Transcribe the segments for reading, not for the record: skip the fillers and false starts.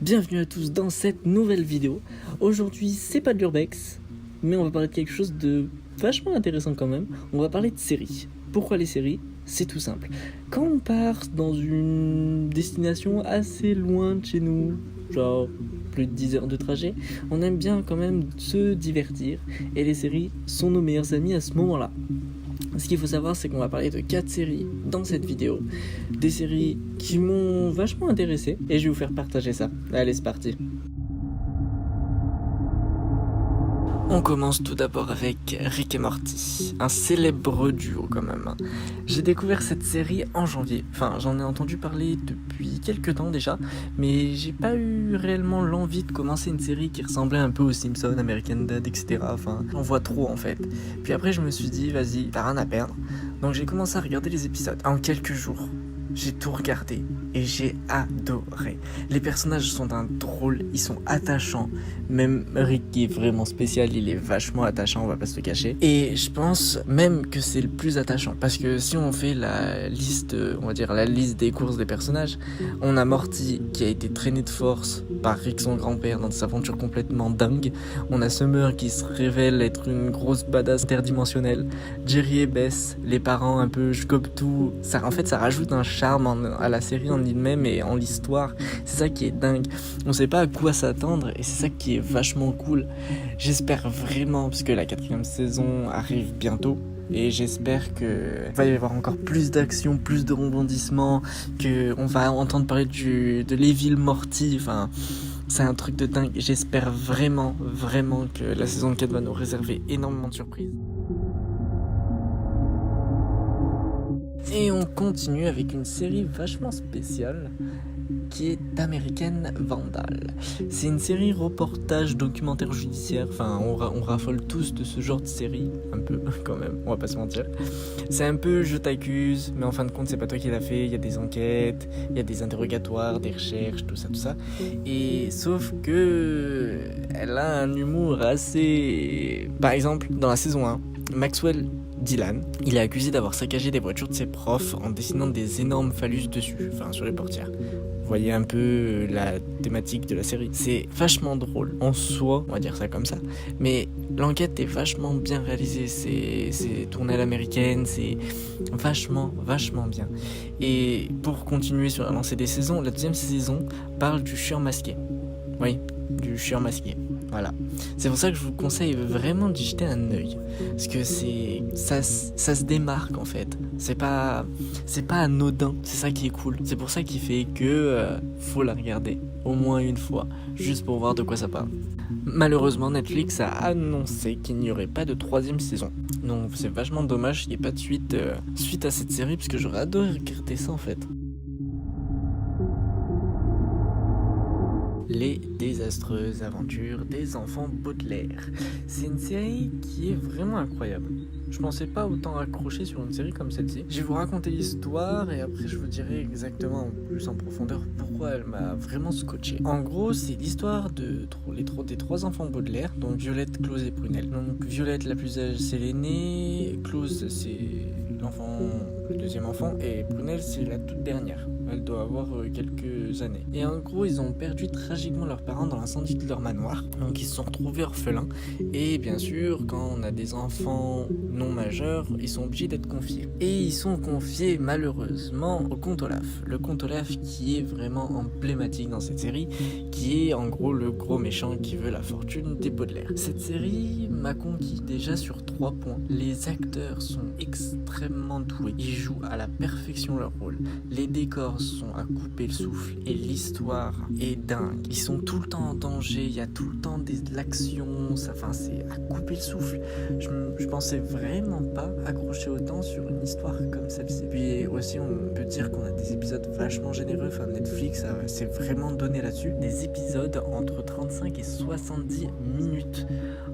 Bienvenue à tous dans cette nouvelle vidéo. Aujourd'hui, c'est pas de l'urbex, mais on va parler de quelque chose de vachement intéressant quand même. On va parler de séries. Pourquoi les séries ? C'est tout simple. Quand on part dans une destination assez loin de chez nous, genre plus de 10 heures de trajet, on aime bien quand même se divertir, et les séries sont nos meilleurs amis à ce moment-là. Ce qu'il faut savoir, c'est qu'on va parler de 4 séries dans cette vidéo. Des séries qui m'ont vachement intéressé et je vais vous faire partager ça. Allez, c'est parti. On commence tout d'abord avec Rick et Morty, un célèbre duo quand même. J'ai découvert cette série en janvier, enfin j'en ai entendu parler depuis quelques temps déjà, mais j'ai pas eu réellement l'envie de commencer une série qui ressemblait un peu aux Simpsons, American Dad, etc. Enfin, j'en vois trop en fait. Puis après je me suis dit, vas-y, t'as rien à perdre. Donc j'ai commencé à regarder les épisodes en quelques jours. J'ai tout regardé et j'ai adoré. Les personnages sont d'un drôle, ils sont attachants. Même Rick qui est vraiment spécial, il est vachement attachant, on va pas se le cacher. Et je pense même que c'est le plus attachant. Parce que si on fait la liste, on va dire la liste des courses des personnages, on a Morty qui a été traîné de force par Rick son grand-père dans des aventures complètement dingues. On a Summer qui se révèle être une grosse badass interdimensionnelle. Jerry et Bess, les parents un peu je gobe tout. Ça, en fait ça rajoute un charme à la série en elle-même et en l'histoire. C'est ça qui est dingue. On sait pas à quoi s'attendre et c'est ça qui est vachement cool. J'espère vraiment, parce que la 4e saison arrive bientôt, et j'espère qu'il va y avoir encore plus d'action, plus de rebondissements, qu'on va entendre parler de l'Evil Morty, enfin c'est un truc de dingue. J'espère vraiment que la saison 4 va nous réserver énormément de surprises. Et on continue avec une série vachement spéciale qui est American Vandal. C'est une série reportage documentaire judiciaire, enfin on raffole tous de ce genre de série, un peu quand même, on va pas se mentir. C'est un peu je t'accuse, mais en fin de compte c'est pas toi qui l'as fait, il y a des enquêtes, il y a des interrogatoires, des recherches, tout ça. Et sauf que elle a un humour assez... Par exemple, dans la saison 1, Maxwell Dylan, il est accusé d'avoir saccagé des voitures de ses profs en dessinant des énormes phallus dessus, enfin sur les portières. Vous voyez un peu la thématique de la série. C'est vachement drôle en soi, on va dire ça comme ça, mais l'enquête est vachement bien réalisée, c'est tourné à l'américaine, c'est vachement bien. Et pour continuer sur la lancée des saisons, la 2e saison parle du chieur masqué. Oui, du chieur masqué. Voilà. C'est pour ça que je vous conseille vraiment d'y jeter un œil. Parce que ça se démarque en fait. C'est pas anodin. C'est ça qui est cool. C'est pour ça qu'il fait que faut la regarder au moins une fois. Juste pour voir de quoi ça parle. Malheureusement, Netflix a annoncé qu'il n'y aurait pas de 3e saison. Donc c'est vachement dommage qu'il n'y ait pas de suite à cette série. Parce que j'aurais adoré regarder ça en fait. Les désastreuses aventures des enfants Baudelaire. C'est une série qui est vraiment incroyable. Je pensais pas autant accrocher sur une série comme celle-ci. Je vais vous raconter l'histoire et après je vous dirai exactement plus en profondeur pourquoi elle m'a vraiment scotché. En gros, c'est l'histoire des 3 enfants Baudelaire, donc Violette, Clause et Prunelle. Donc Violette la plus âgée, c'est l'aînée, Clause c'est le 2e enfant, et Prunelle c'est la toute dernière. Elle doit avoir quelques années. Et en gros, ils ont perdu tragiquement leurs parents dans l'incendie de leur manoir. Donc ils se sont retrouvés orphelins. Et bien sûr, quand on a des enfants non majeurs, ils sont obligés d'être confiés. Et ils sont confiés malheureusement au comte Olaf. Le comte Olaf qui est vraiment emblématique dans cette série, qui est en gros le gros méchant qui veut la fortune des Baudelaire. Cette série m'a conquis déjà sur 3 points. Les acteurs sont extrêmement doués. Ils jouent à la perfection leur rôle. Les décors sont à couper le souffle et l'histoire est dingue. Ils sont tout le temps en danger, il y a tout le temps de l'action, c'est à couper le souffle. Je pensais vraiment pas accrocher autant sur une histoire comme celle-ci. Puis aussi on peut dire qu'on a des épisodes vachement généreux, enfin Netflix s'est vraiment donné là-dessus. Des épisodes entre 35 et 70 minutes.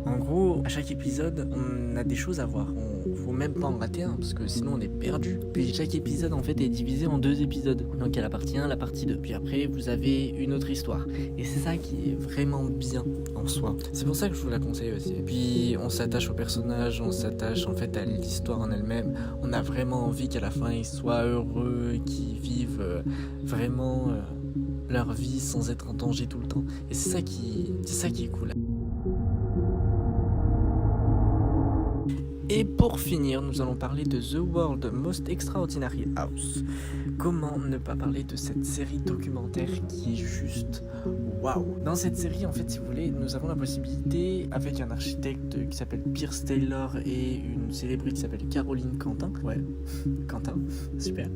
En gros, à chaque épisode, on a des choses à voir. Faut même pas en rater un, parce que sinon on est perdu. Puis chaque épisode en fait est divisé en 2 épisodes. Donc il y a la partie 1, la partie 2. Puis après vous avez une autre histoire. Et c'est ça qui est vraiment bien en soi. C'est pour ça que je vous la conseille aussi. Puis on s'attache aux personnages, on s'attache en fait à l'histoire en elle-même. On a vraiment envie qu'à la fin ils soient heureux, qu'ils vivent vraiment leur vie sans être en danger tout le temps. Et c'est ça qui est cool. Et pour finir, nous allons parler de The World Most Extraordinary House. Comment ne pas parler de cette série documentaire qui est juste waouh. Dans cette série, en fait, si vous voulez, nous avons la possibilité, avec un architecte qui s'appelle Pierce Taylor et une célébrité qui s'appelle Caroline Quentin, Quentin, super,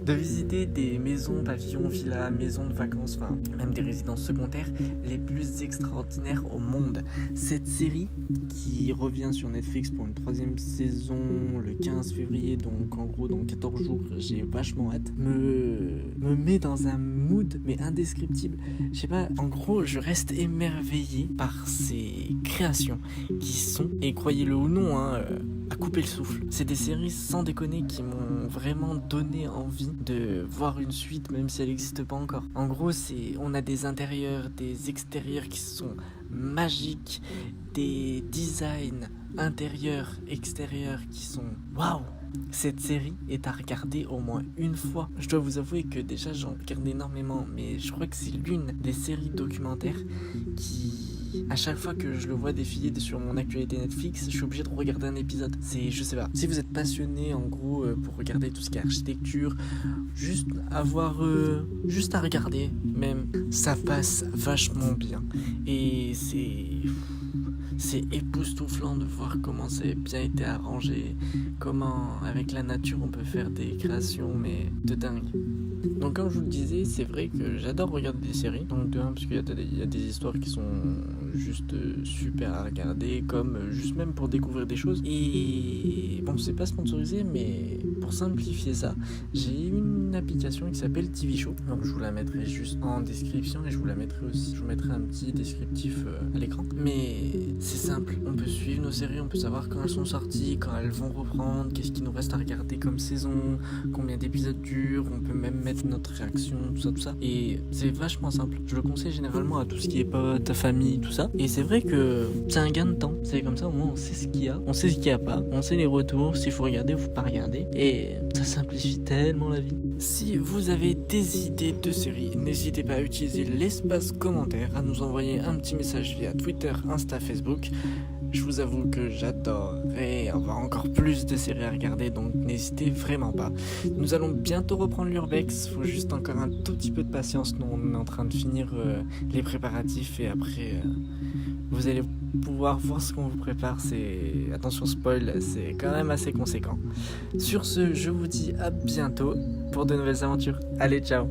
de visiter des maisons, pavillons, villas, maisons de vacances, enfin, même des résidences secondaires les plus extraordinaires au monde. Cette série, qui revient sur Netflix pour une 3e saison le 15 février, donc en gros dans 14 jours, j'ai vachement hâte, me met dans un mood mais indescriptible. Je sais pas, en gros je reste émerveillé par ces créations qui sont, et croyez-le ou non, à couper le souffle. C'est des séries sans déconner qui m'ont vraiment donné envie de voir une suite même si elle n'existe pas encore. En gros on a des intérieurs, des extérieurs qui sont magiques, des designs intérieurs, extérieurs qui sont waouh. Cette série est à regarder au moins une fois. Je dois vous avouer que déjà j'en regarde énormément, mais je crois que c'est l'une des séries documentaires qui, à chaque fois que je le vois défiler sur mon actualité Netflix, je suis obligé de regarder un épisode. Je sais pas, si vous êtes passionné en gros pour regarder tout ce qui est architecture, juste à regarder même, ça passe vachement bien. Et c'est époustouflant de voir comment c'est bien été arrangé, comment avec la nature on peut faire des créations mais de dingue. Donc comme je vous le disais, c'est vrai que j'adore regarder des séries, donc de un parce qu'il y a des histoires qui sont juste super à regarder, comme juste même pour découvrir des choses. Et bon, c'est pas sponsorisé, mais pour simplifier ça, j'ai une application qui s'appelle TV Show, donc je vous la mettrai juste en description et je vous mettrai un petit descriptif à l'écran. Mais c'est simple, on peut suivre nos séries, on peut savoir quand elles sont sorties, quand elles vont reprendre, qu'est-ce qu'il nous reste à regarder comme saison, combien d'épisodes durent, on peut même mettre notre réaction, tout ça. Et c'est vachement simple. Je le conseille généralement à tout ce qui est potes, famille, tout ça. Et c'est vrai que c'est un gain de temps. C'est comme ça, au moins on sait ce qu'il y a, on sait ce qu'il n'y a pas, on sait les retours, s'il faut regarder ou faut pas regarder. Et ça simplifie tellement la vie. Si vous avez des idées de séries, n'hésitez pas à utiliser l'espace commentaire, à nous envoyer un petit message via Twitter, Insta, Facebook. Je vous avoue que j'adorerais avoir encore plus de séries à regarder, donc n'hésitez vraiment pas. Nous allons bientôt reprendre l'Urbex, faut juste encore un tout petit peu de patience, nous on est en train de finir les préparatifs et après vous allez pouvoir voir ce qu'on vous prépare. Attention spoil, c'est quand même assez conséquent. Sur ce, je vous dis à bientôt pour de nouvelles aventures. Allez, ciao!